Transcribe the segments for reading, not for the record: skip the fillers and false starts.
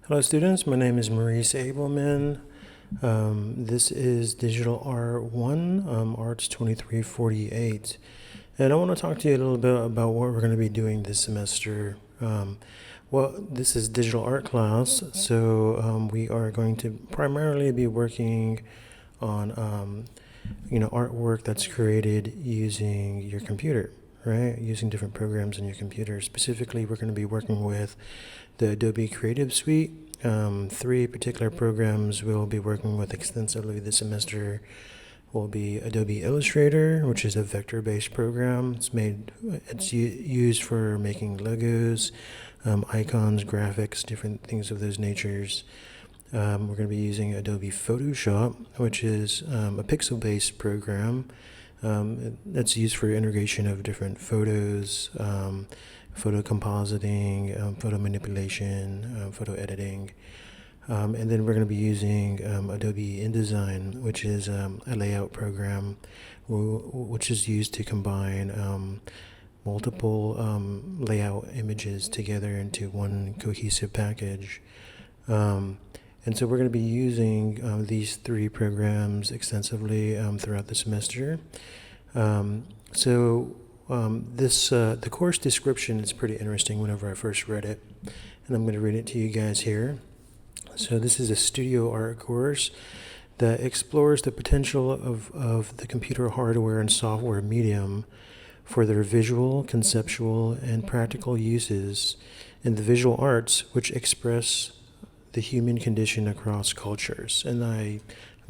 Hello students, my name is Maurice Abelman. This is Digital Art 1, Arts 2348. And I want to talk to you a little bit about what we're going to be doing this semester. This is digital art class, so we are going to primarily be working on artwork that's created using your computer, right? Using different programs on your computer. Specifically, we're going to be working with the Adobe Creative Suite. Three particular programs we'll be working with extensively this semester will be Adobe Illustrator, which is a vector-based program. It's used for making logos, icons, graphics, different things of those natures. We're going to be using Adobe Photoshop, which is a pixel-based program that's used for integration of different photos, photo compositing, photo manipulation, photo editing. And then we're going to be using Adobe InDesign, which is a layout program which is used to combine multiple layout images together into one cohesive package. And so we're going to be using these three programs extensively throughout the semester. The course description is pretty interesting whenever I first read it, and I'm going to read it to you guys here. So this is a studio art course that explores the potential of the computer hardware and software medium for their visual, conceptual, and practical uses in the visual arts, which express the human condition across cultures. And I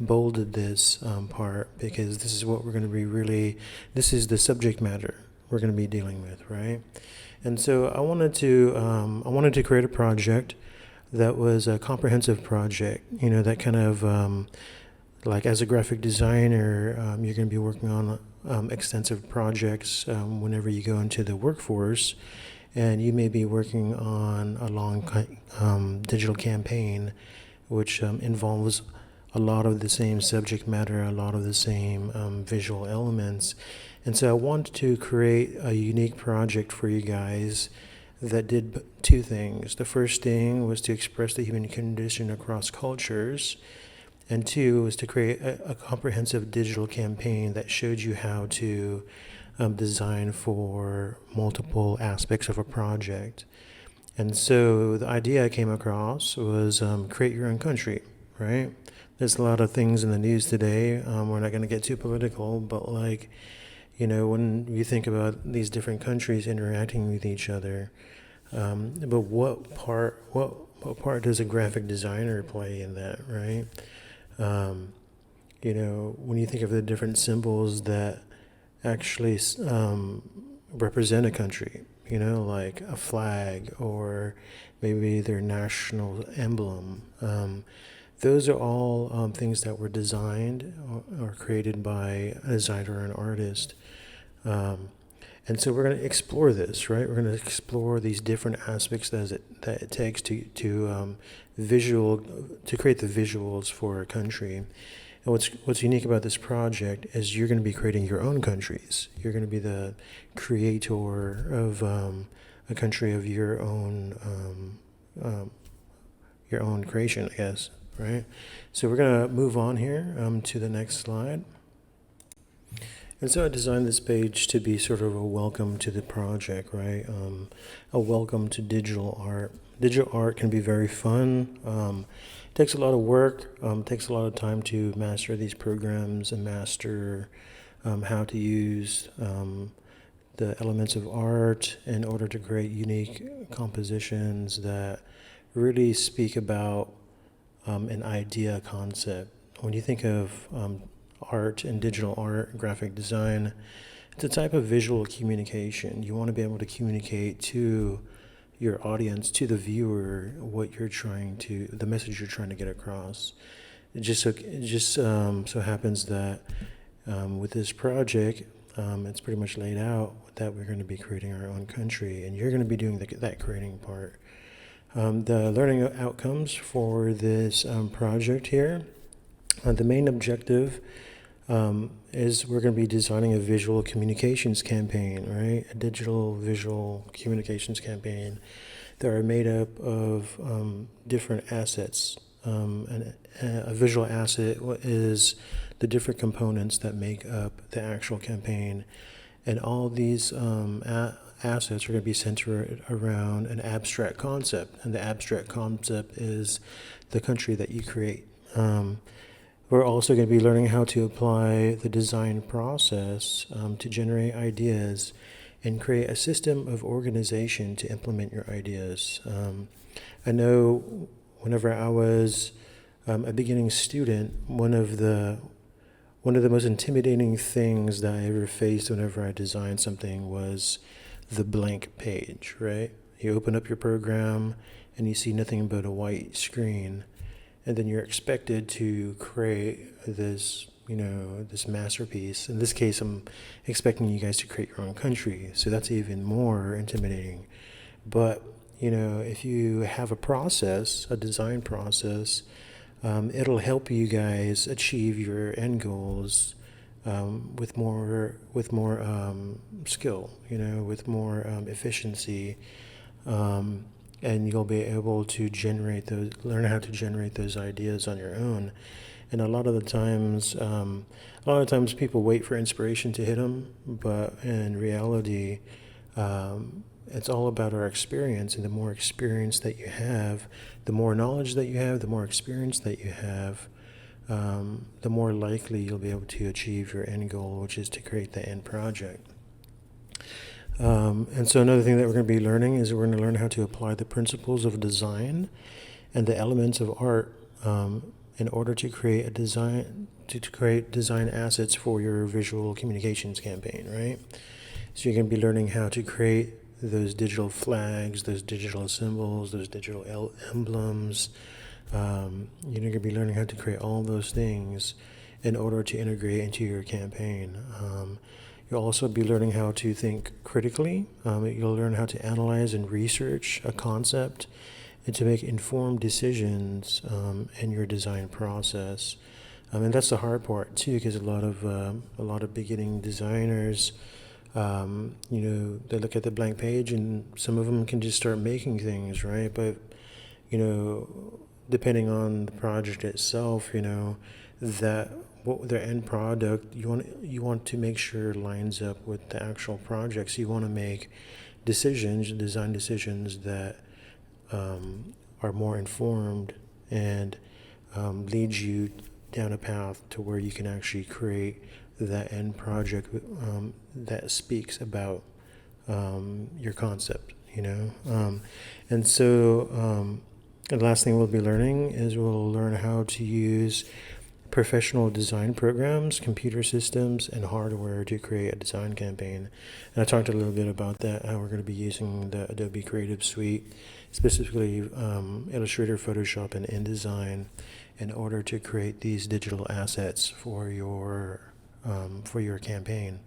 bolded this part because this is what we're going to be this is the subject matter we're going to be dealing with, right? And so I wanted to create a project that was a comprehensive project, that kind of like as a graphic designer, you're going to be working on extensive projects whenever you go into the workforce, and you may be working on a long digital campaign, which involves a lot of the same subject matter, a lot of the same visual elements. And so I wanted to create a unique project for you guys that did two things. The first thing was to express the human condition across cultures, and two was to create a comprehensive digital campaign that showed you how to design for multiple aspects of a project. And so the idea I came across was create your own country, right? There's a lot of things in the news today. We're not going to get too political, but when you think about these different countries interacting with each other, but what part does a graphic designer play in that, right? When you think of the different symbols that actually represent a country, like a flag or maybe their national emblem. Those are all things that were designed or created by a designer or an artist. And so we're going to explore this, right? We're going to explore these different aspects that it takes to create the visuals for a country. And what's unique about this project is you're going to be creating your own countries. You're going to be the creator of a country of your own creation, I guess, right? So we're going to move on here to the next slide. And so I designed this page to be sort of a welcome to the project, right? A welcome to digital art. Digital art can be very fun. It takes a lot of work. Takes a lot of time to master these programs and master how to use the elements of art in order to create unique compositions that really speak about an idea concept. When you think of art and digital art, graphic design, it's a type of visual communication. You want to be able to communicate to your audience, to the viewer, the message you're trying to get across. It just so happens that with this project, it's pretty much laid out that we're going to be creating our own country, and you're going to be doing that creating part. The learning outcomes for this project here. The main objective is we're going to be designing a visual communications campaign, right? A digital visual communications campaign that are made up of different assets. And a visual asset is the different components that make up the actual campaign. And all these assets are going to be centered around an abstract concept. And the abstract concept is the country that you create. We're also going to be learning how to apply the design process to generate ideas and create a system of organization to implement your ideas. I know whenever I was a beginning student, one of the most intimidating things that I ever faced whenever I designed something was the blank page, right? You open up your program and you see nothing but a white screen, and then you're expected to create this, this masterpiece. In this case, I'm expecting you guys to create your own country, so that's even more intimidating. But, if you have a process, a design process, it'll help you guys achieve your end goals with more skill, with more efficiency, and you'll be able to learn how to generate those ideas on your own. And a lot of times people wait for inspiration to hit them, but in reality, it's all about our experience. And the more experience that you have, the more knowledge that you have, the more experience that you have, the more likely you'll be able to achieve your end goal, which is to create the end project. And so another thing that we're going to be learning is we're going to learn how to apply the principles of design and the elements of art in order to create design assets for your visual communications campaign, right? So you're going to be learning how to create those digital flags, those digital symbols, those digital emblems. You're going to be learning how to create all those things in order to integrate into your campaign. You'll also be learning how to think critically. You'll learn how to analyze and research a concept and to make informed decisions in your design process. And that's the hard part too, because a lot of beginning designers, they look at the blank page and some of them can just start making things, right? But depending on the project itself, that what their end product you want to make sure lines up with the actual project. So you want to make design decisions that are more informed and lead you down a path to where you can actually create that end project that speaks about your concept, and so the last thing we'll be learning is we'll learn how to use professional design programs, computer systems, and hardware to create a design campaign. And I talked a little bit about that, how we're going to be using the Adobe Creative Suite, specifically Illustrator, Photoshop, and InDesign, in order to create these digital assets for your campaign.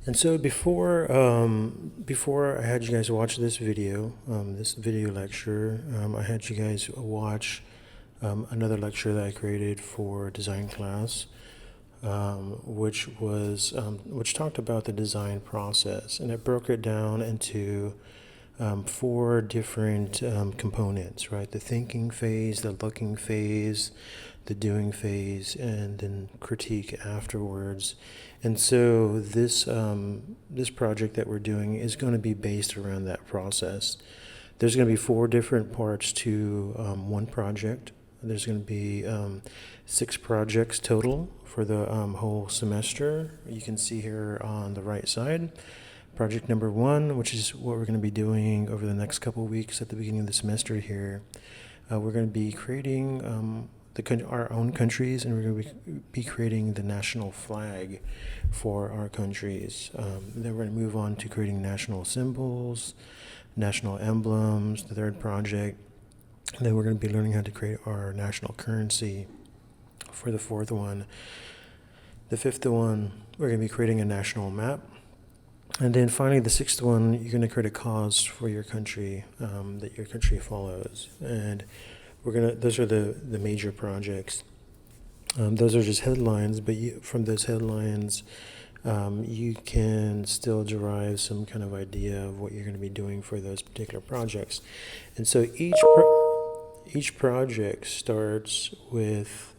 And so before I had you guys watch this video lecture, I had you guys watch another lecture that I created for design class, which talked about the design process, and it broke it down into 4 different components, right? The thinking phase, the looking phase, the doing phase, and then critique afterwards. And so this project that we're doing is going to be based around that process. There's going to be 4 different parts to one project. There's going to be 6 projects total for the whole semester. You can see here on the right side, project number 1, which is what we're going to be doing over the next couple of weeks at the beginning of the semester here. We're going to be creating our own countries, and we're going to be creating the national flag for our countries. Then we're going to move on to creating national symbols, national emblems, the 3rd project. And then we're going to be learning how to create our national currency for the 4th one. The 5th one, we're going to be creating a national map. And then finally, the 6th one, you're going to create a cause for your country that your country follows. And those are the major projects. Those are just headlines, but from those headlines, you can still derive some kind of idea of what you're going to be doing for those particular projects. And so each project starts with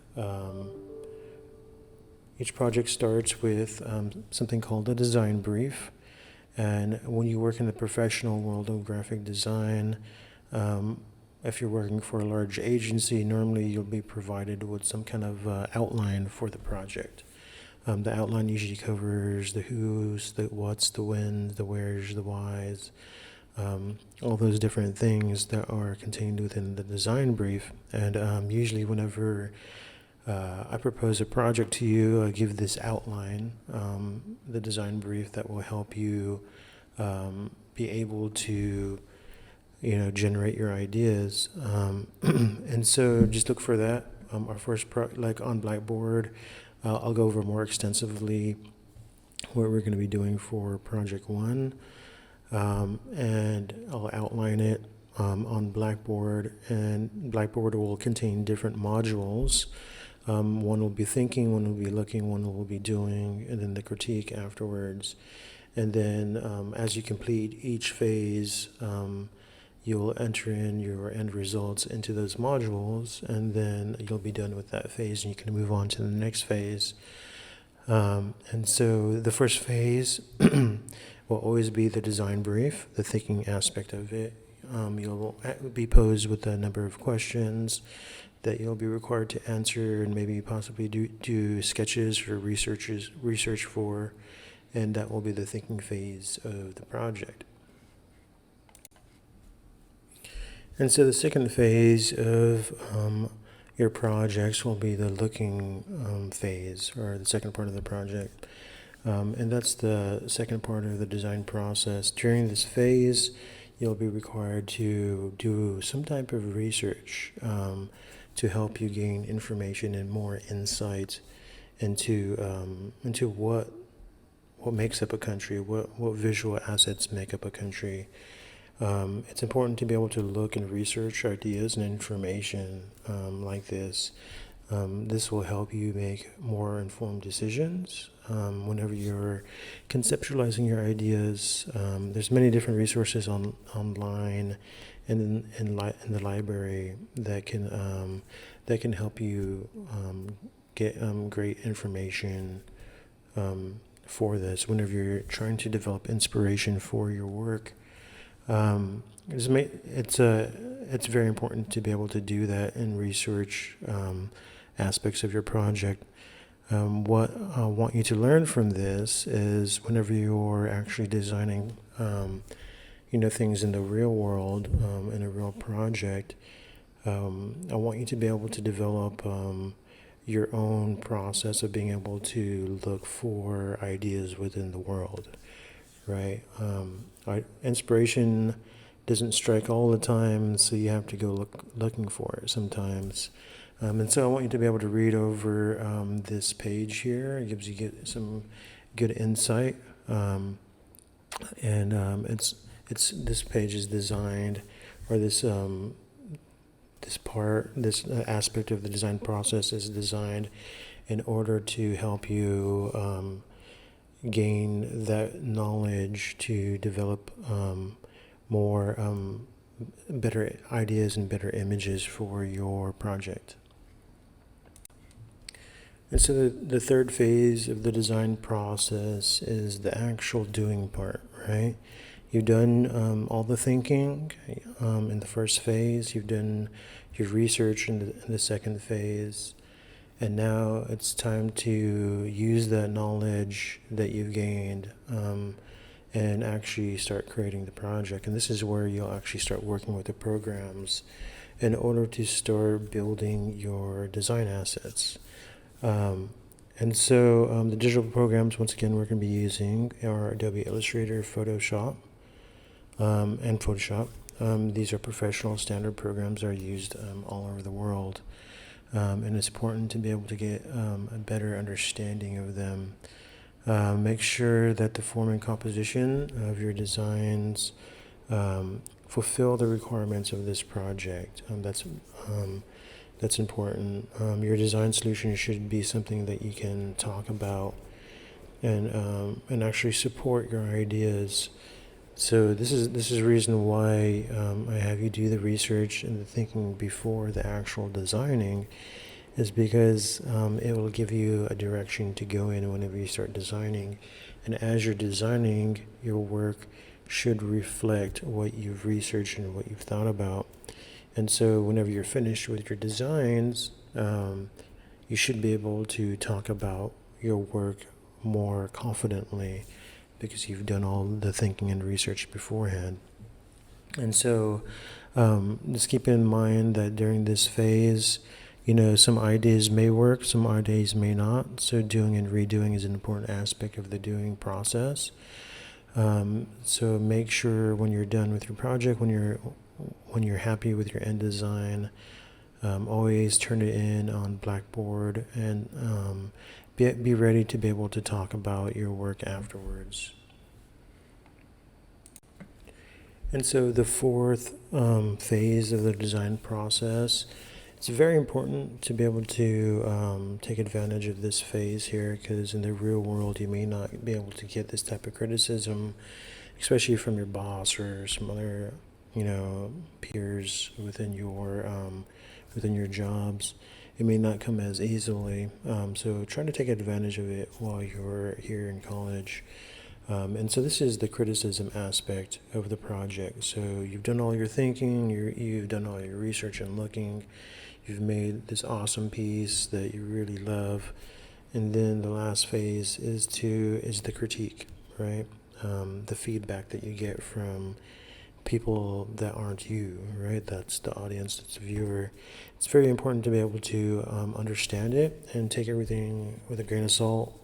something called a design brief. And when you work in the professional world of graphic design, if you're working for a large agency, normally you'll be provided with some kind of outline for the project. The outline usually covers the who's, the what's, the when's, the where's, the why's, all those different things that are contained within the design brief. And usually whenever I propose a project to you, I give this outline, the design brief that will help you be able to, generate your ideas. And so just look for that. Our first like on Blackboard, I'll go over more extensively what we're going to be doing for project 1, and I'll outline it on Blackboard, and Blackboard will contain different modules. One will be thinking, one will be looking, one will be doing, and then the critique afterwards. And then as you complete each phase, you'll enter in your end results into those modules, and then you'll be done with that phase and you can move on to the next phase. And so the first phase will always be the design brief, the thinking aspect of it. You'll be posed with a number of questions that you'll be required to answer and maybe possibly do sketches or research for, and that will be the thinking phase of the project. And so the second phase of your projects will be the looking phase, or the second part of the project. And that's the second part of the design process. During this phase, you'll be required to do some type of research to help you gain information and more insight into what makes up a country, what visual assets make up a country. It's important to be able to look and research ideas and information like this. This will help you make more informed decisions whenever you're conceptualizing your ideas. There's many different resources online and in the library that can help you get great information for this whenever you're trying to develop inspiration for your work. It's very important to be able to do that and research aspects of your project. What I want you to learn from this is whenever you're actually designing, things in the real world, in a real project, I want you to be able to develop your own process of being able to look for ideas within the world, right? Inspiration doesn't strike all the time, so you have to go looking for it sometimes. And so I want you to be able to read over this page here. It gives you some good insight, and it's this page is designed, or this aspect of the design process is designed in order to help you gain that knowledge to develop better ideas and better images for your project. And so the third phase of the design process is the actual doing part, right? You've done all the thinking in the first phase. You've done your research in the second phase. And now it's time to use that knowledge that you've gained and actually start creating the project. And this is where you'll actually start working with the programs in order to start building your design assets. And so the digital programs, once again, we're going to be using are Adobe Illustrator, Photoshop, and Photoshop. These are professional standard programs that are used all over the world. And it's important to be able to get a better understanding of them. Make sure that the form and composition of your designs fulfill the requirements of this project. That's important. Your design solution should be something that you can talk about and actually support your ideas. So this is the reason why I have you do the research and the thinking before the actual designing, is because it will give you a direction to go in whenever you start designing. And as you're designing, your work should reflect what you've researched and what you've thought about. And so whenever you're finished with your designs, you should be able to talk about your work more confidently because you've done all the thinking and research beforehand. And so just keep in mind that during this phase, some ideas may work, some ideas may not. So doing and redoing is an important aspect of the doing process. So make sure when you're done with your project, when you're happy with your end design, always turn it in on Blackboard and be ready to be able to talk about your work afterwards. And so the fourth phase of the design process, it's very important to be able to take advantage of this phase here, because in the real world you may not be able to get this type of criticism, especially from your boss or some other peers within your jobs. It may not come as easily, so try to take advantage of it while you're here in college. And so this is the criticism aspect of the project. So you've done all your thinking, you've done all your research and looking, you've made this awesome piece that you really love, and then the last phase is the critique, right? The feedback that you get from people that aren't you, right? That's the audience, that's the viewer. It's very important to be able to understand it and take everything with a grain of salt.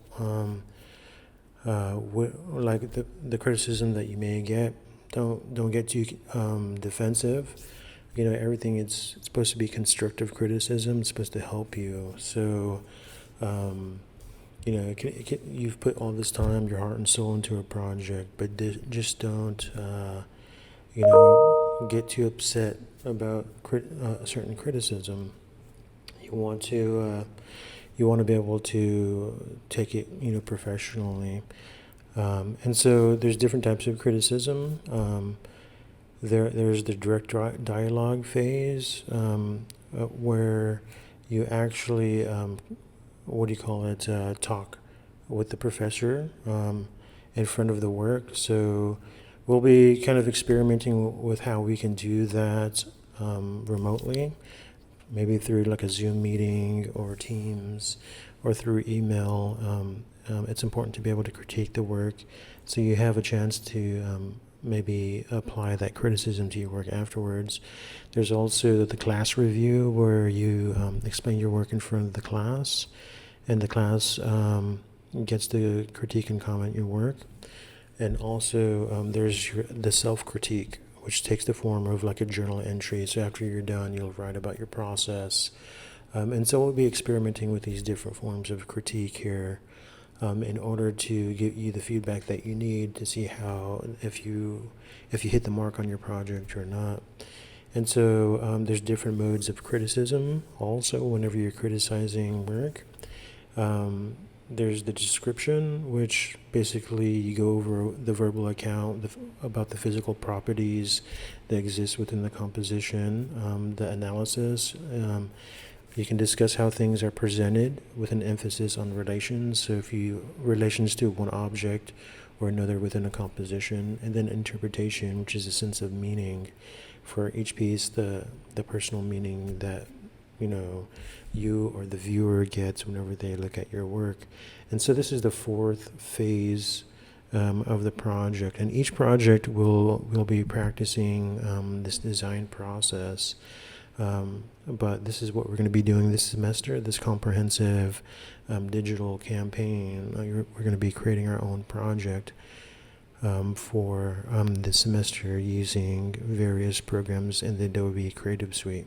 Like the criticism that you may get, don't get too defensive. Everything it's supposed to be constructive criticism. It's supposed to help you. So, you've put all this time, your heart and soul into a project, but just don't, get too upset about a certain criticism. You want to. You want to be able to take it, professionally. And so there's different types of criticism. There's the direct dialogue phase, where you actually, talk with the professor in front of the work. So we'll be kind of experimenting with how we can do that remotely. Maybe through like a Zoom meeting or Teams or through email. It's important to be able to critique the work so you have a chance to maybe apply that criticism to your work afterwards. There's also the class review where you explain your work in front of the class, and the class gets to critique and comment your work. And also there's the self-critique, which takes the form of like a journal entry. So after you're done, you'll write about your process. And so we'll be experimenting with these different forms of critique here in order to give you the feedback that you need to see how, if you hit the mark on your project or not. And so there's different modes of criticism also whenever you're criticizing work. There's the description, which basically you go over the verbal account about the physical properties that exist within the composition. The analysis, you can discuss how things are presented with an emphasis on relations. So relations to one object or another within a composition, and then interpretation, which is a sense of meaning for each piece, the personal meaning that you or the viewer gets whenever they look at your work. And so this is the fourth phase of the project, and each project will be practicing this design process. But this is what we're going to be doing this semester, this comprehensive digital campaign. We're going to be creating our own project for this semester using various programs in the Adobe Creative Suite.